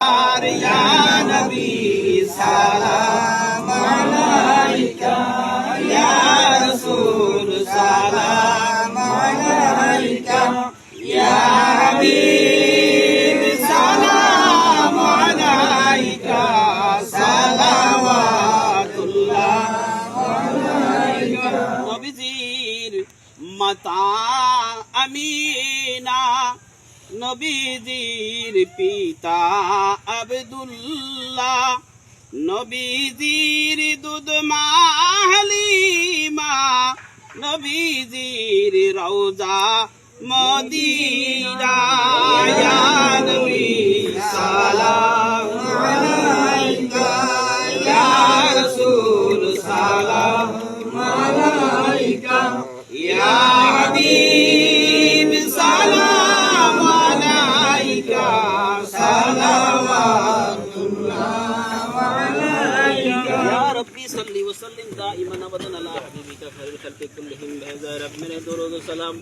या नबी सलाम अलैका या रसूल सलाम अलैका या हबीब सलाम अलैका सलावतुल्लाह अलैका नबीजीर माता आमीना নবীজির পিতা আব্দুল্লাহ নবীজির দুধ মা হালিমা নবীজির রওজা মদিনা ইয়া নবী সালাম আলাইকা ইয়া রাসূল সালাম আলাইকা ইয়া হাবিব সালাম صلی وسلم دائما ابدا علی حبیبک خیر الخلق كلهم بهذا رب من درود السلام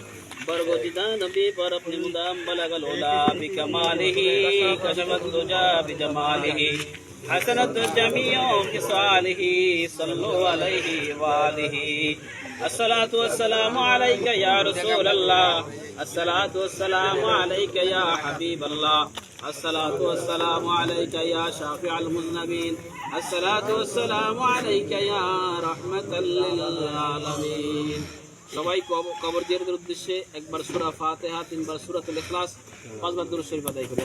برگزیدہ نبی پر اپنے مدام بلغ العلا بکمالہ کشفت الدجى بجمالہ حسنت جميع خصالہ صلوا علیہ وآلہ الصلاة والسلام عليك يا رسول الله الصلاة والسلام عليك يا حبيب الله الصلاة والسلام عليك يا شافع المذنبين الصلاة والسلام عليك يا رحمة للعالمين সবাই কবর জিয়ারতের উদ্দেশ্যে একবার সূরা ফাতিহা 3 বার সূরাতুল ইখলাস 5 বার দুরূদ শরীফ আদায় করি।